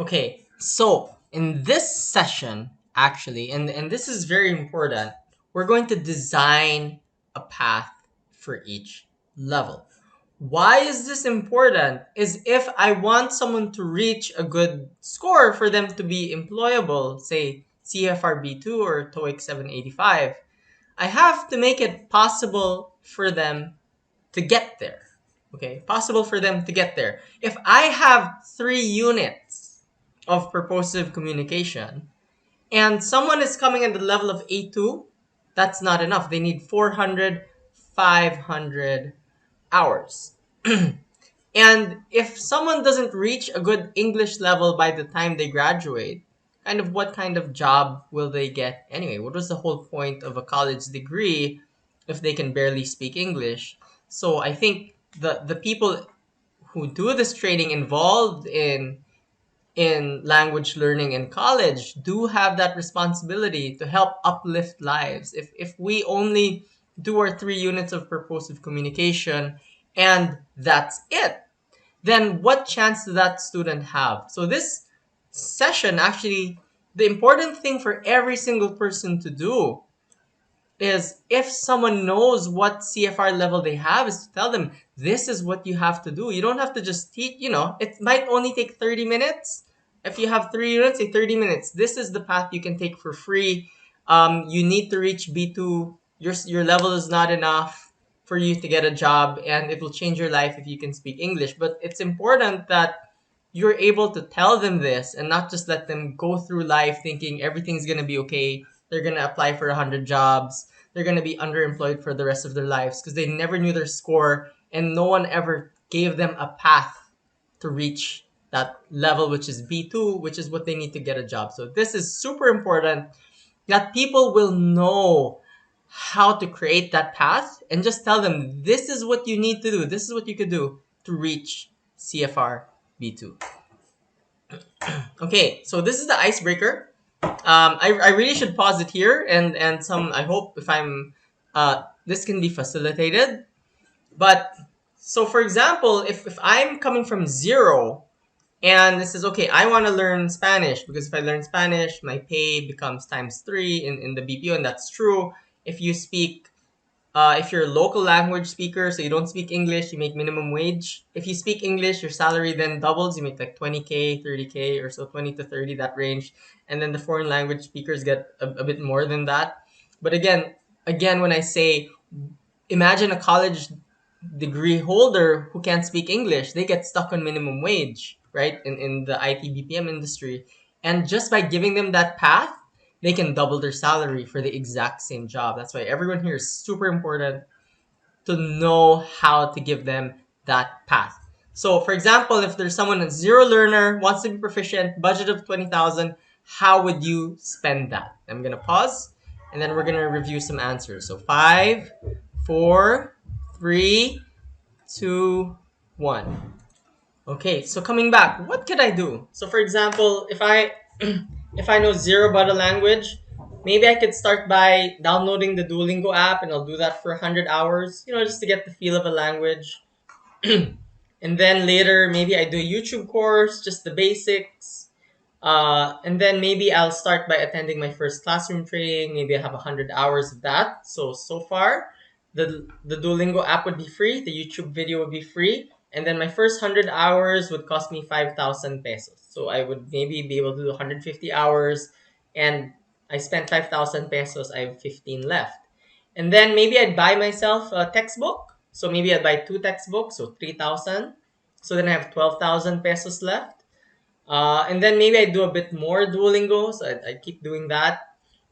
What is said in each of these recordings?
Okay, so in this session, actually, and this is very important, we're going to design a path for each level. Why is this important? Is if I want someone to reach a good score for them to be employable, say CFR B2 or TOEIC 785, I have to make it possible for them to get there. Okay, possible for them to get there. If I have 3 units of purposive communication and someone is coming at the level of A2, that's not enough. They need 400, 500 hours. And if someone doesn't reach a good English level by the time they graduate, what kind of job will they get anyway? What was the whole point of a college degree if they can barely speak English? So I think the people who do this training involved in language learning in college do have that responsibility to help uplift lives. If we only do our 3 units of purposive communication and that's it, then what chance does that student have? So this session, actually, the important thing for every single person to do is, if someone knows what CFR level they have, is to tell them this is what you have to do. You don't have to just teach, it might only take 30 minutes. If you have 3 units, say 30 minutes. This is the path you can take for free. You need to reach B2. Your level is not enough for you to get a job, and it will change your life if you can speak English. But it's important that you're able to tell them this and not just let them go through life thinking everything's going to be okay. They're going to apply for 100 jobs. They're going to be underemployed for the rest of their lives because they never knew their score and no one ever gave them a path to reach that level, which is B2, which is what they need to get a job. So this is super important that people will know how to create that path and just tell them this is what you need to do. This is what you could do to reach CFR B2. Okay, so this is the icebreaker. I really should pause it here and some, I hope if I'm this can be facilitated. But so for example, if I'm coming from zero and this is okay, I want to learn Spanish because if I learn Spanish, my pay becomes times three in the BPO, and that's true. If you speak if you're a local language speaker, so you don't speak English, you make minimum wage. If you speak English, your salary then doubles. You make like 20K, 30K, or so, 20 to 30, that range. And then the foreign language speakers get a bit more than that. But again, when I say, imagine a college degree holder who can't speak English, they get stuck on minimum wage, right? In the IT BPM industry. And just by giving them that path, they can double their salary for the exact same job. That's why everyone here is super important to know how to give them that path. So, for example, if there's someone a zero learner, wants to be proficient, budget of 20,000, how would you spend that? I'm going to pause and then we're going to review some answers. So, 5, 4, 3, 2, 1. Okay, so coming back, what could I do? So for example, if I if I know zero about a language, maybe I could start by downloading the Duolingo app and I'll do that for 100 hours, just to get the feel of a language. And then later, maybe I do a YouTube course, just the basics. And then maybe I'll start by attending my first classroom training. Maybe I have 100 hours of that. So far, the Duolingo app would be free. The YouTube video would be free. And then my first 100 hours would cost me 5,000 pesos. So I would maybe be able to do 150 hours. And I spent 5,000 pesos. I have 15 left. And then maybe I'd buy myself a textbook. So maybe I'd buy 2 textbooks, so 3,000. So then I have 12,000 pesos left. And then maybe I do a bit more Duolingo, so I keep doing that.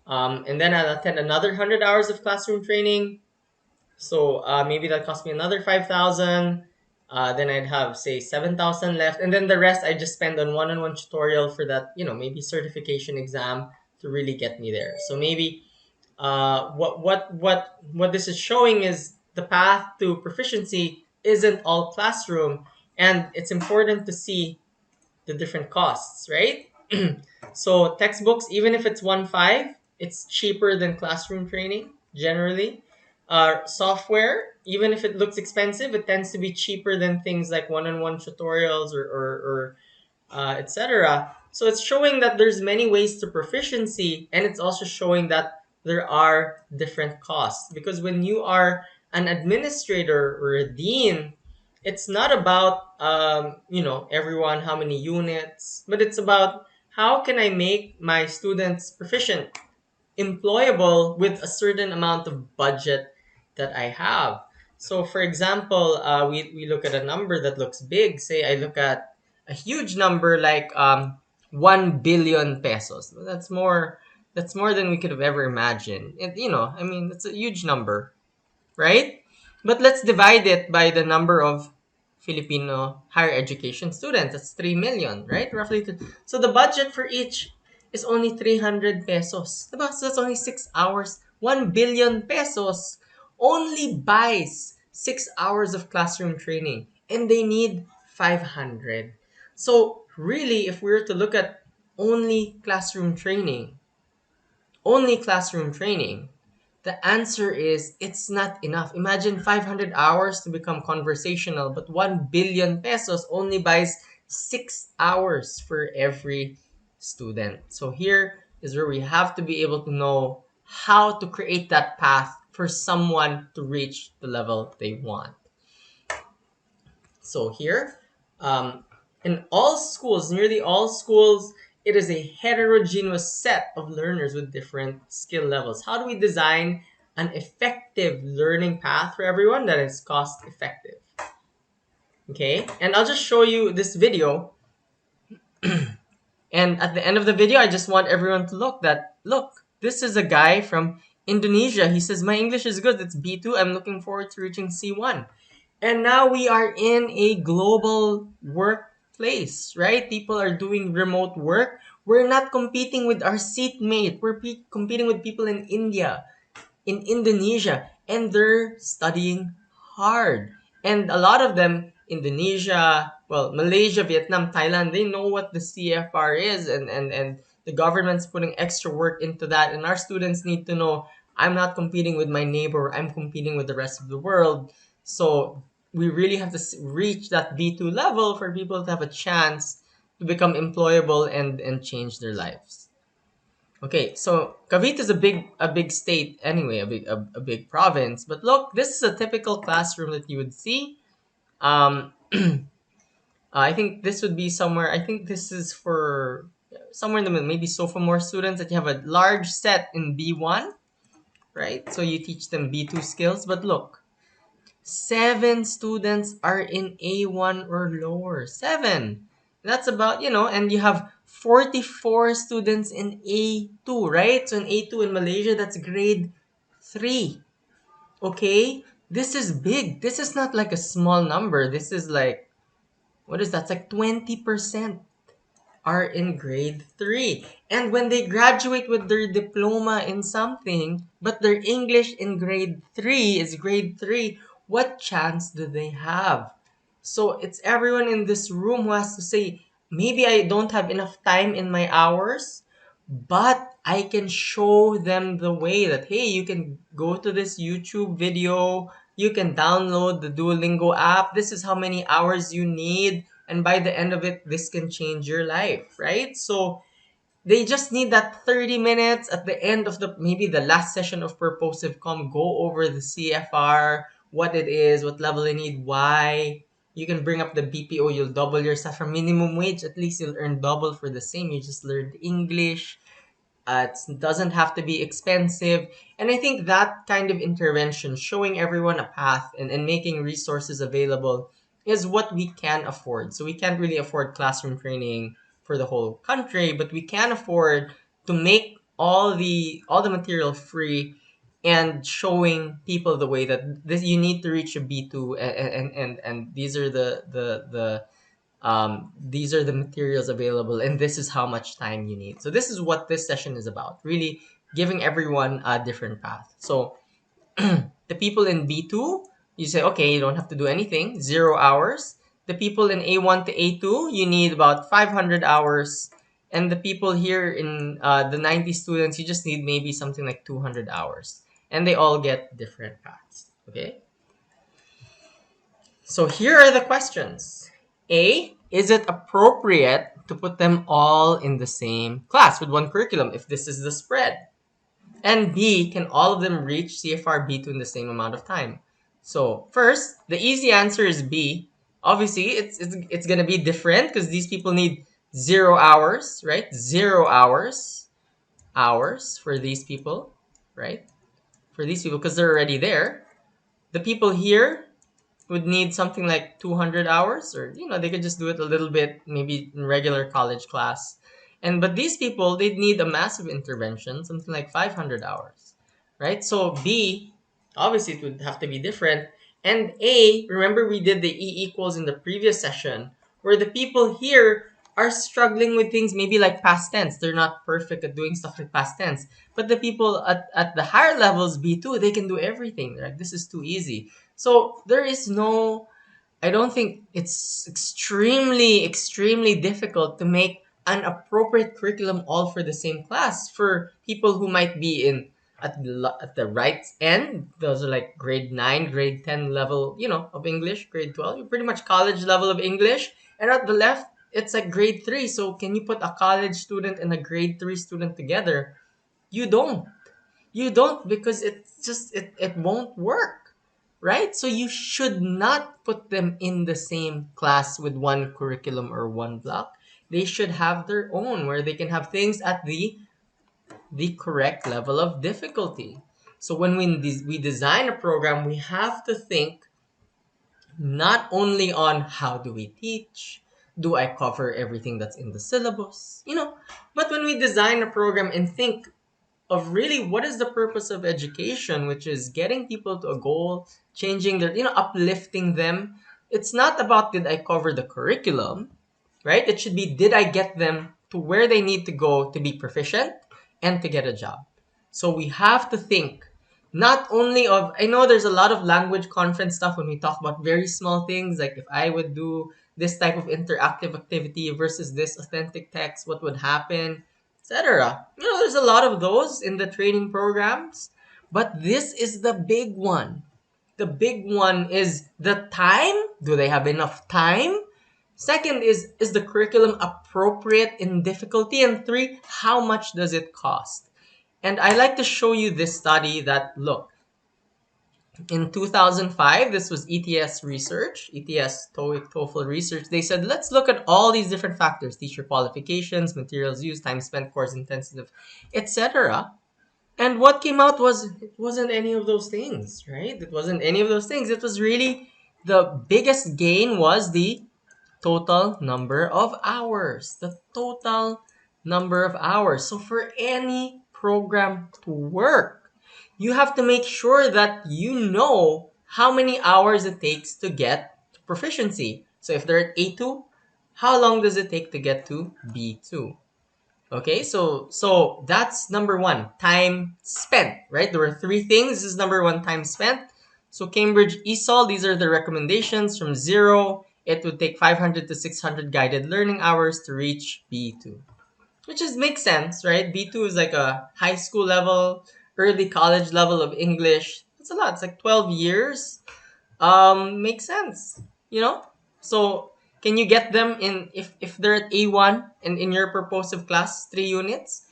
And then I'll attend another 100 hours of classroom training. So maybe that cost me another 5,000. Then I'd have, say, 7,000 left. And then the rest I just spend on one-on-one tutorial for that, maybe certification exam to really get me there. So maybe what this is showing is the path to proficiency isn't all classroom. And it's important to see the different costs, right? So textbooks, even if it's 1.5, it's cheaper than classroom training generally. Software, even if it looks expensive, it tends to be cheaper than things like one-on-one tutorials or etc. So it's showing that there's many ways to proficiency, and it's also showing that there are different costs. Because when you are an administrator or a dean, it's not about everyone how many units, but it's about how can I make my students proficient, employable with a certain amount of budget that I have. So, for example, we look at a number that looks big. Say, I look at a huge number like 1 billion pesos. That's more than we could have ever imagined. I mean, it's a huge number, right? But let's divide it by the number of Filipino higher education students. That's 3 million, right? Roughly. So the budget for each is only 300 pesos. Diba? So that's only 6 hours. 1 billion pesos only buys 6 hours of classroom training. And they need 500. So really, if we were to look at only classroom training, only classroom training, the answer is it's not enough. Imagine 500 hours to become conversational, but 1 billion pesos only buys 6 hours for every student. So here is where we have to be able to know how to create that path for someone to reach the level they want. So here, in all schools, nearly all schools, it is a heterogeneous set of learners with different skill levels. How do we design an effective learning path for everyone that is cost effective? Okay, and I'll just show you this video. And at the end of the video, I just want everyone to look, this is a guy from Indonesia. He says, my English is good. It's B2. I'm looking forward to reaching C1. And now we are in a global workplace, right? People are doing remote work. We're not competing with our seatmate. We're competing with people in India, in Indonesia, and they're studying hard. And a lot of them, Indonesia, well, Malaysia, Vietnam, Thailand, they know what the CFR is, and the government's putting extra work into that. And our students need to know I'm not competing with my neighbor, I'm competing with the rest of the world. So we really have to reach that B2 level for people to have a chance to become employable and change their lives. Okay, so Cavite is a big state anyway, a big province. But look, this is a typical classroom that you would see. I think this would be somewhere. I think this is for somewhere in the middle, maybe sophomore students that you have a large set in B1, right? So you teach them B2 skills. But look, 7 students are in A1 or lower. 7. That's about, and you have 44 students in A2, right? So in A2 in Malaysia, that's grade 3. Okay? This is big. This is not like a small number. This is like, what is that? It's like 20% are in grade 3. And when they graduate with their diploma in something, but their English in grade 3 is grade 3, what chance do they have? So it's everyone in this room who has to say, maybe I don't have enough time in my hours, but I can show them the way that, hey, you can go to this YouTube video, you can download the Duolingo app, this is how many hours you need, and by the end of it, this can change your life, right? So they just need that 30 minutes at the end of maybe the last session of Purposive Com, go over the CFR, what it is, what level they need, why. You can bring up the BPO, you'll double your stuff from minimum wage, at least you'll earn double for the same, you just learned English. It doesn't have to be expensive. And I think that kind of intervention, showing everyone a path and making resources available, is what we can afford. So we can't really afford classroom training for the whole country, but we can afford to make all the material free and showing people the way that this you need to reach a B2, and these are the materials available, and this is how much time you need. So this is what this session is about, really giving everyone a different path. So the people in B2, you say, okay, you don't have to do anything, 0 hours. The people in A1 to A2, you need about 500 hours. And the people here in the 90 students, you just need maybe something like 200 hours. And they all get different paths. Okay? So here are the questions. A, is it appropriate to put them all in the same class with one curriculum if this is the spread. And B, can all of them reach CFR B2 in the same amount of time? So first, the easy answer is B. Obviously, it's gonna be different because these people need 0 hours, right? 0 hours for these people, right? For these people because they're already there. The people here would need something like 200 hours, or they could just do it a little bit maybe in regular college class. And but these people, they'd need a massive intervention, something like 500 hours, right? So B, obviously it would have to be different. And A, remember we did the E equals in the previous session, where the people here are struggling with things maybe like past tense. They're not perfect at doing stuff like past tense. But the people at the higher levels, B2, they can do everything. Right? This is too easy. So there is no, I don't think it's extremely, extremely difficult to make an appropriate curriculum all for the same class for people who might be in at the right end. Those are like grade 9, grade 10 level, of English, grade 12, pretty much college level of English. And at the left, it's like grade 3. So can you put a college student and a grade 3 student together? You don't. You don't because it won't work, right? So you should not put them in the same class with one curriculum or one block. They should have their own where they can have things at the correct level of difficulty. So when we design a program, we have to think not only on how do we teach, do I cover everything that's in the syllabus, but when we design a program and think of really what is the purpose of education, which is getting people to a goal, changing their, uplifting them. It's not about did I cover the curriculum, right? It should be did I get them to where they need to go to be proficient and to get a job. So we have to think not only of, I know there's a lot of language conference stuff when we talk about very small things, like if I would do this type of interactive activity versus this authentic text, what would happen, etc. There's a lot of those in the training programs, but this is the big one. The big one is the time. Do they have enough time? Second is the curriculum appropriate in difficulty? And three, how much does it cost? And I like to show you this study that, look, in 2005, this was ETS research, ETS TOEIC TOEFL research. They said, let's look at all these different factors, teacher qualifications, materials used, time spent, course intensive, etc. And what came out was it wasn't any of those things, right? It wasn't any of those things. It was really the biggest gain was the total number of hours. The total number of hours. So for any program to work, you have to make sure that you know how many hours it takes to get to proficiency. So if they're at A2, how long does it take to get to B2? Okay, so that's number one, time spent, right? There were three things. This is number one, time spent. So Cambridge ESOL, these are the recommendations from 0. It would take 500 to 600 guided learning hours to reach B2, which makes sense, right? B2 is like a high school level, early college level of English. That's a lot. It's like 12 years. Makes sense, you know? So can you get them in if they're at A1 and in your purposive class 3 units?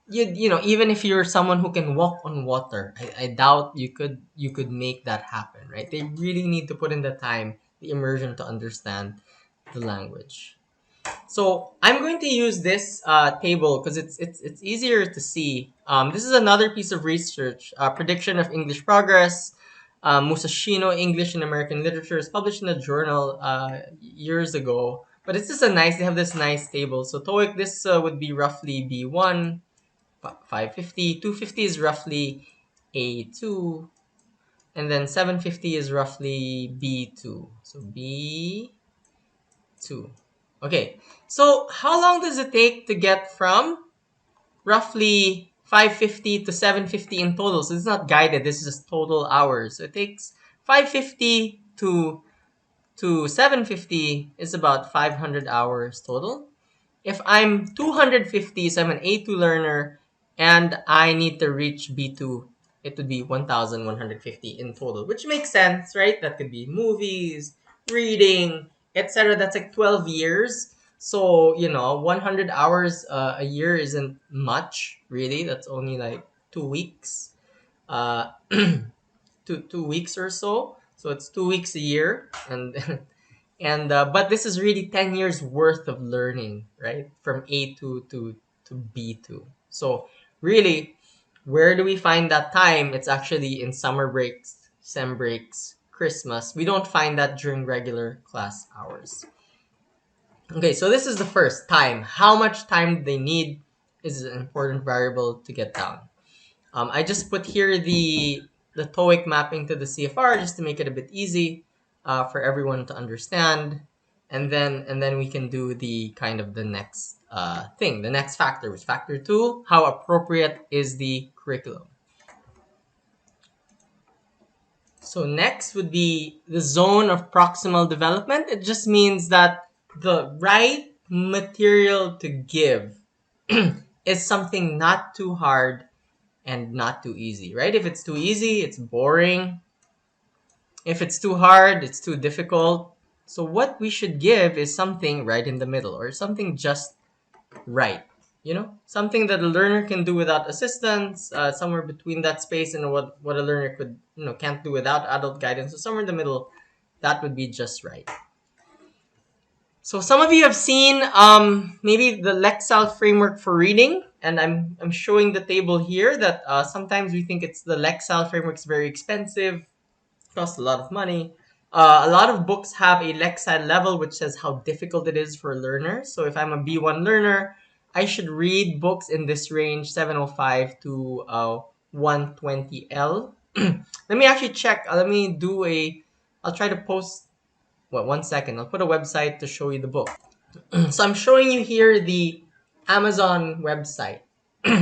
Even if you're someone who can walk on water, I doubt you could make that happen, right? They really need to put in the time, the immersion to understand the language. So I'm going to use this table because it's easier to see. This is another piece of research, prediction of English progress. Musashino English and American Literature is published in a journal years ago. But it's just they have this nice table. So TOEIC, this would be roughly B1, 550, 250 is roughly A2, and then 750 is roughly B2. So B2. Okay, so how long does it take to get from roughly 550 to 750 in total? So it's not guided, this is just total hours. So it takes 550 to 750 is about 500 hours total. If I'm 250, so I'm an A2 learner, and I need to reach B2, it would be 1,150 in total, which makes sense, right? That could be movies, reading, etc. That's like 12 years. So, 100 hours a year isn't much, really. That's only like 2 weeks. Uh, 2 weeks or so. So it's 2 weeks a year, and and but this is really 10 years worth of learning, right? From A2 to B2. So really, where do we find that time? It's actually in summer breaks, sem breaks, Christmas. We don't find that during regular class hours. Okay, so this is the first time. How much time they need is an important variable to get down. I just put here the TOEIC mapping to the CFR just to make it a bit easy for everyone to understand, and then we can do the kind of the next thing, the next factor, which factor two, how appropriate is the curriculum. So next would be the zone of proximal development. It just means that the right material to give is something not too hard and not too easy, right? If it's too easy, it's boring. If it's too hard, it's too difficult. So what we should give is something right in the middle, or something just right. Something that a learner can do without assistance, somewhere between that space and what a learner can't do without adult guidance. So somewhere in the middle, that would be just right. So some of you have seen maybe the Lexile framework for reading, and I'm showing the table here that sometimes we think it's the Lexile framework is very expensive, costs a lot of money. A lot of books have a Lexile level which says how difficult it is for learners. So if I'm a B1 learner, I should read books in this range 705 to 120L. Let me actually check. I'll try to post. What, 1 second. I'll put a website to show you the book. So I'm showing you here the Amazon website,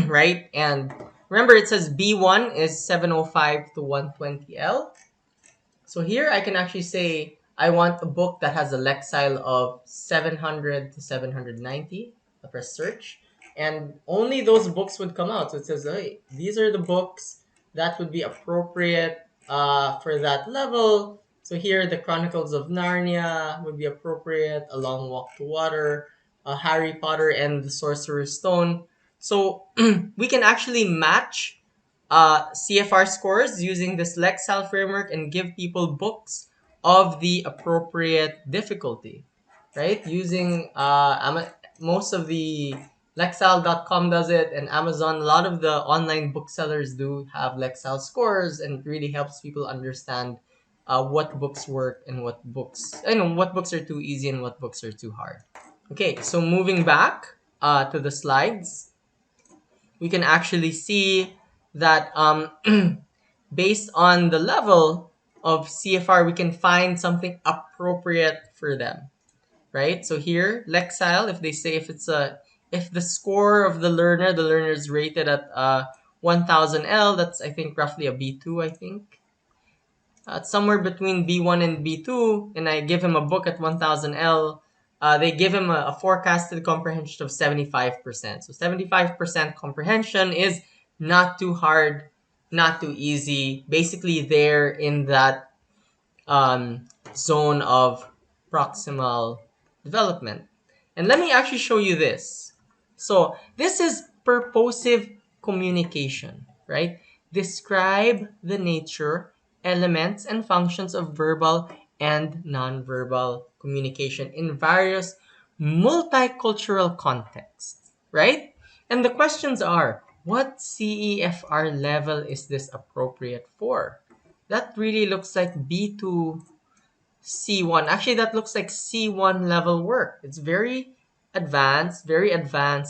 right? And remember, it says B1 is 705 to 120L. So here I can actually say I want a book that has a Lexile of 700 to 790. I press search, and only those books would come out. So it says, hey, these are the books that would be appropriate for that level. So here, the Chronicles of Narnia would be appropriate, A Long Walk to Water, Harry Potter and the Sorcerer's Stone. So we can actually match CFR scores using this Lexile framework and give people books of the appropriate difficulty, right? Using most of the Lexile.com does it, and Amazon, a lot of the online booksellers do have Lexile scores, and it really helps people understand what books work and what books are too easy and what books are too hard. Okay, so moving back to the slides, we can actually see that based on the level of CFR, we can find something appropriate for them, right? So here, Lexile, if they say if the score of the learner is rated at 1000L, that's I think roughly a B2, I think. Somewhere between B1 and B2, and I give him a book at 1000L, they give him a forecasted comprehension of 75%. So 75% comprehension is not too hard, not too easy, basically there in that zone of proximal development. And let me actually show you this. So this is purposive communication, right? Describe the nature, elements, and functions of verbal and nonverbal communication in various multicultural contexts, right? And the questions are, what CEFR level is this appropriate for? That really looks like B2 C1. Actually, that looks like C1 level work. It's very advanced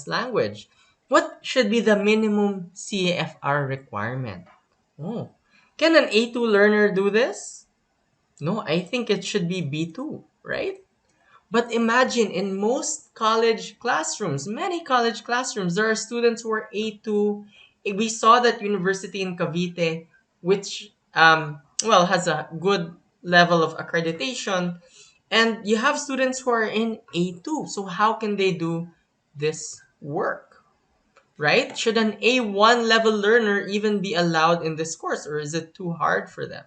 language. What should be the minimum CFR requirement? Oh, can an A2 learner do this? No, I think it should be B2, right? But imagine in most college classrooms, many college classrooms, there are students who are A2. We saw that university in Cavite, which has a good level of accreditation, and you have students who are in A2. So how can they do this work, right? Should an A1 level learner even be allowed in this course, or is it too hard for them?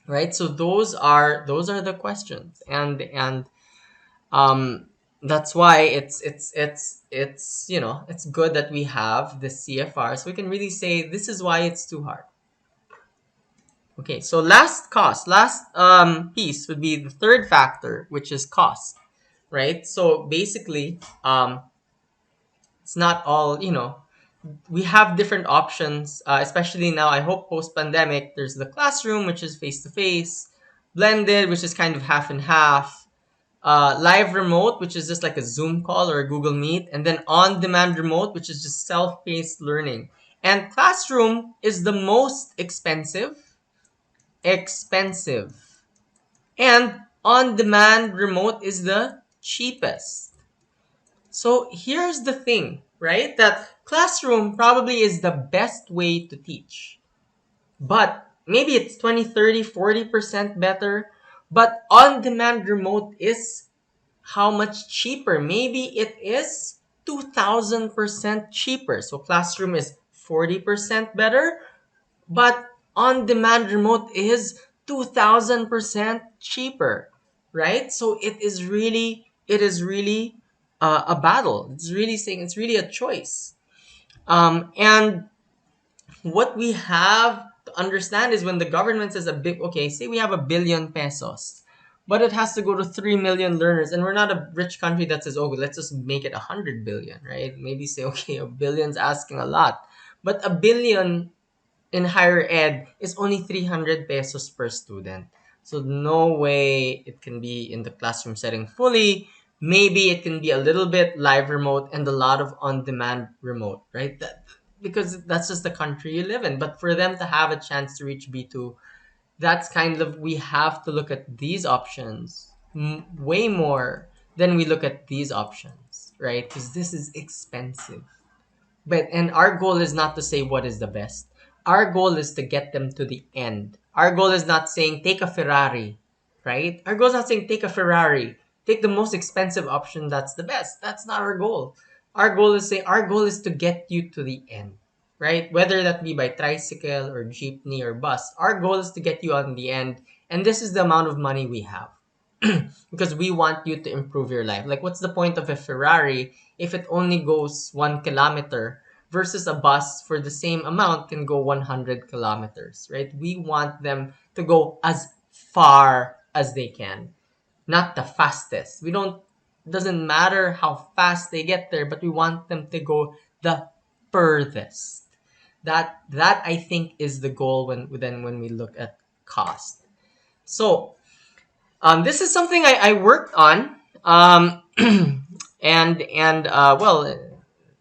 Right? So those are the questions. And That's why it's it's good that we have the CFR, so we can really say this is why it's too hard. Okay, so last piece would be the third factor, which is cost, right? So basically, it's not all, we have different options, especially now. I hope post pandemic, there's the classroom, which is face to face, blended, which is kind of half and half, live remote, which is just like a Zoom call or a Google Meet, and then on demand remote, which is just self paced learning. And classroom is the most expensive, and on demand remote is the cheapest. So here's the thing, right? That classroom probably is the best way to teach. But maybe it's 20, 30, 40% better. But on demand remote is how much cheaper? Maybe it is 2000% cheaper. So classroom is 40% better, but on demand remote is 2000% cheaper, right? So it is really a battle. It's really saying it's really a choice. And what we have to understand is when the government says a big, okay, say we have 1 billion pesos, but it has to go to 3 million learners, and we're not a rich country that says, oh, let's just make it 100 billion, right? Maybe say, okay, a billion's asking a lot, but 1 billion in higher ed is only 300 pesos per student. So no way it can be in the classroom setting fully. Maybe it can be a little bit live remote and a lot of on-demand remote, right? Because that's just the country you live in. But for them to have a chance to reach B2, that's kind of, we have to look at these options way more than we look at these options, right? Because this is expensive. But and our goal is not to say what is the best. Our goal is to get them to the end. Our goal is not saying take a Ferrari, right? Our goal is not saying take a Ferrari. Take the most expensive option that's the best. That's not our goal. Our goal is to get you to the end, right? Whether that be by tricycle or jeepney or bus. Our goal is to get you on the end, and this is the amount of money we have. Because we want you to improve your life. Like, what's the point of a Ferrari if it only goes 1 kilometer versus a bus for the same amount can go 100 kilometers, right? We want them to go as far as they can, not the fastest. We don't, doesn't matter how fast they get there, but we want them to go the furthest. That I think is the goal when we look at cost. So this is something I worked on, and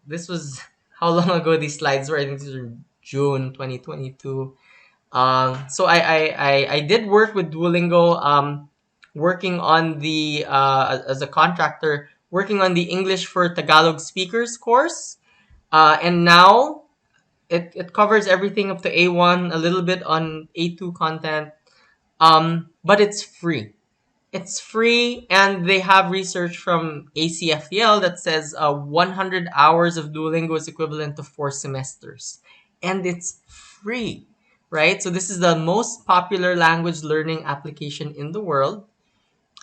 this was how long ago these slides were. I think these were June 2022. So I did work with Duolingo, working on the as a contractor, working on the English for Tagalog speakers course, and now it covers everything up to A1, a little bit on A2 content, but it's free. It's free, and they have research from ACFEL that says 100 hours of Duolingo is equivalent to 4 semesters. And it's free, right? So this is the most popular language learning application in the world,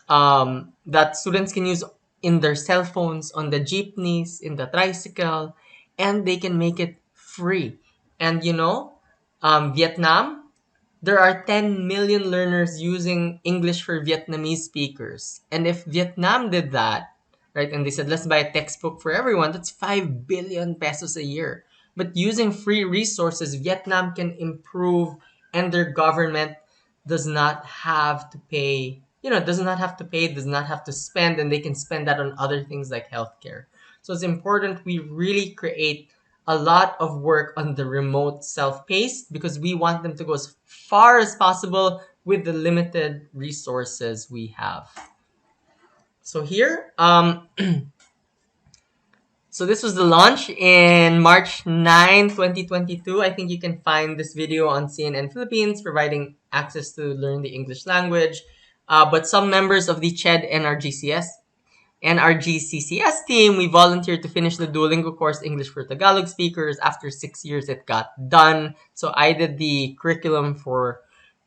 that students can use in their cell phones, on the jeepneys, in the tricycle, and they can make it free. And Vietnam, there are 10 million learners using English for Vietnamese speakers. And if Vietnam did that, right, and they said, let's buy a textbook for everyone, that's 5 billion pesos a year. But using free resources, Vietnam can improve, and their government does not have to pay, does not have to pay, does not have to spend, and they can spend that on other things like healthcare. So it's important we really create a lot of work on the remote self-paced, because we want them to go as far as possible with the limited resources we have. So here, so this was the launch in March 9, 2022. I think you can find this video on CNN Philippines, providing access to learn the English language. But some members of the CHED and our GCCS team, we volunteered to finish the Duolingo course English for Tagalog speakers. After 6 years, it got done. So I did the curriculum for,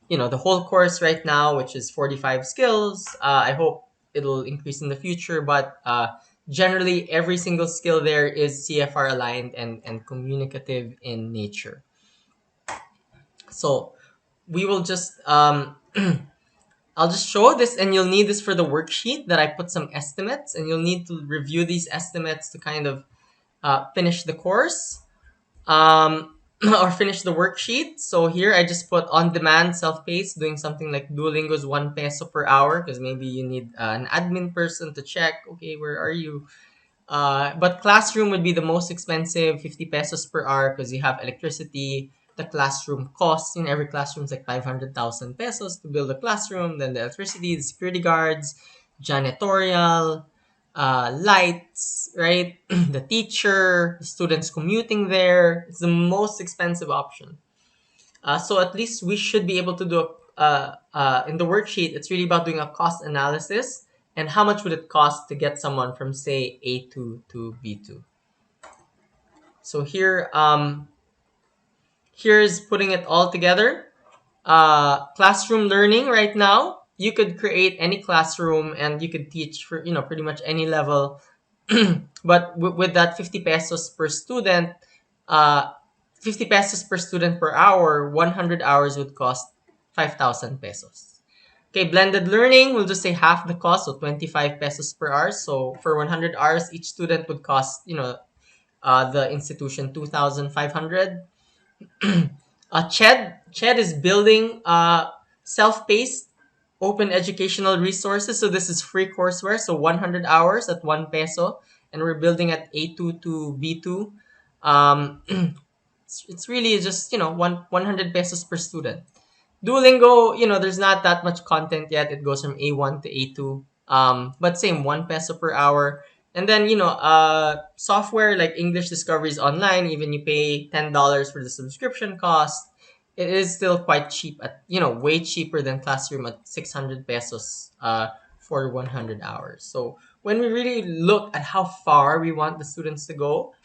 the whole course right now, which is 45 skills. I hope it'll increase in the future, but generally every single skill there is CFR aligned and communicative in nature. So we will just I'll just show this, and you'll need this for the worksheet that I put some estimates, and you'll need to review these estimates to kind of finish the course, or finish the worksheet. So here I just put on-demand, self-paced, doing something like Duolingo's 1 peso per hour, because maybe you need an admin person to check, okay, where are you? But classroom would be the most expensive, 50 pesos per hour, because you have electricity. The classroom costs in every classroom is like 500,000 pesos to build a classroom. Then the electricity, the security guards, janitorial, lights, right? The teacher, the students commuting there. It's the most expensive option. So at least we should be able to do in the worksheet. It's really about doing a cost analysis and how much would it cost to get someone from say A2 to B2. So here's putting it all together. Classroom learning right now, you could create any classroom and you could teach for pretty much any level. But with that 50 pesos per student, uh, 50 pesos per student per hour, 100 hours would cost 5,000 pesos. Okay, blended learning, we'll just say half the cost, so 25 pesos per hour. So for 100 hours, each student would cost, the institution 2,500. CHED is building self-paced open educational resources. So this is free courseware. So 100 hours at 1 peso. And we're building at A2 to B2. Um, it's really just, 100 pesos per student. Duolingo, there's not that much content yet. It goes from A1 to A2. But same, 1 peso per hour. And then, software like English Discoveries Online, even you pay $10 for the subscription cost, it is still quite cheap at, way cheaper than Classroom at 600 pesos for 100 hours. So when we really look at how far we want the students to go,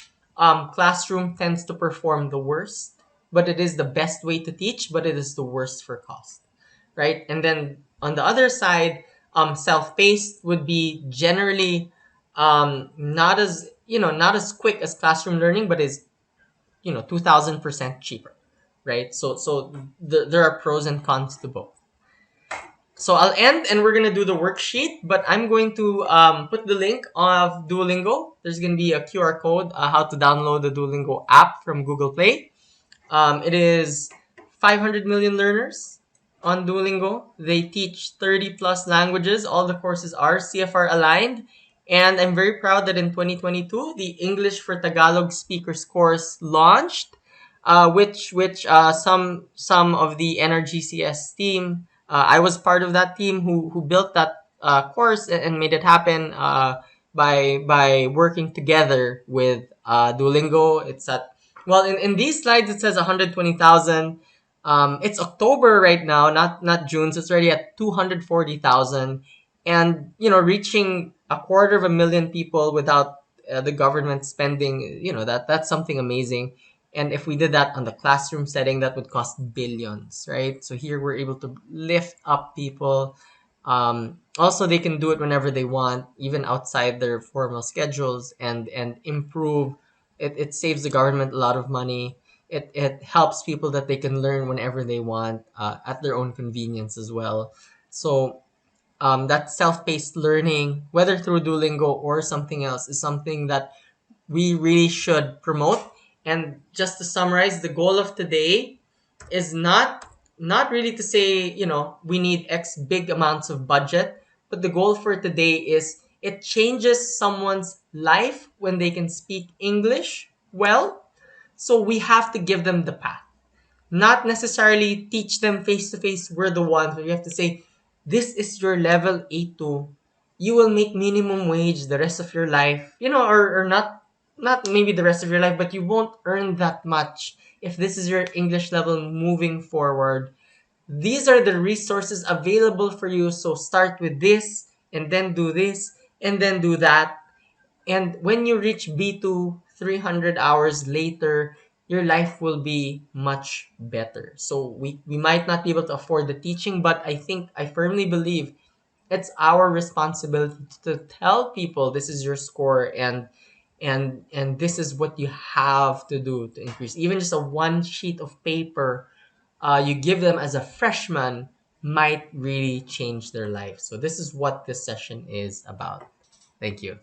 Classroom tends to perform the worst, but it is the best way to teach, but it is the worst for cost, right? And then on the other side, self-paced would be generally not as quick as classroom learning, but is 2,000% cheaper, right? So there are pros and cons to both. So I'll end and we're gonna do the worksheet, but I'm going to put the link of Duolingo. There's gonna be a QR code how to download the Duolingo app from Google Play. It is 500 million learners on Duolingo. They teach 30 plus languages. All the courses are CFR aligned. And I'm very proud that in 2022, the English for Tagalog speakers course launched, which some of the NRGCS team, I was part of that team who built that course and made it happen by working together with Duolingo. It's at in these slides it says 120,000. It's October right now, not June, so it's already at 240,000, and reaching a quarter of a million people without the government spending, that's something amazing. And if we did that on the classroom setting, that would cost billions, right? So here we're able to lift up people. Also, they can do it whenever they want, even outside their formal schedules, and improve. It saves the government a lot of money. It helps people that they can learn whenever they want at their own convenience as well. So that self-paced learning, whether through Duolingo or something else, is something that we really should promote. And just to summarize, the goal of today is not really to say, we need X big amounts of budget, but the goal for today is it changes someone's life when they can speak English well. So we have to give them the path, not necessarily teach them face to face. We're the ones. We have to say, this is your level A2. You will make minimum wage the rest of your life. Or not maybe the rest of your life, but you won't earn that much if this is your English level moving forward. These are the resources available for you. So start with this and then do this and then do that. And when you reach B2 300 hours later, your life will be much better. So we might not be able to afford the teaching, but I firmly believe it's our responsibility to tell people this is your score, and this is what you have to do to increase. Even just a one sheet of paper you give them as a freshman might really change their life. So this is what this session is about. Thank you.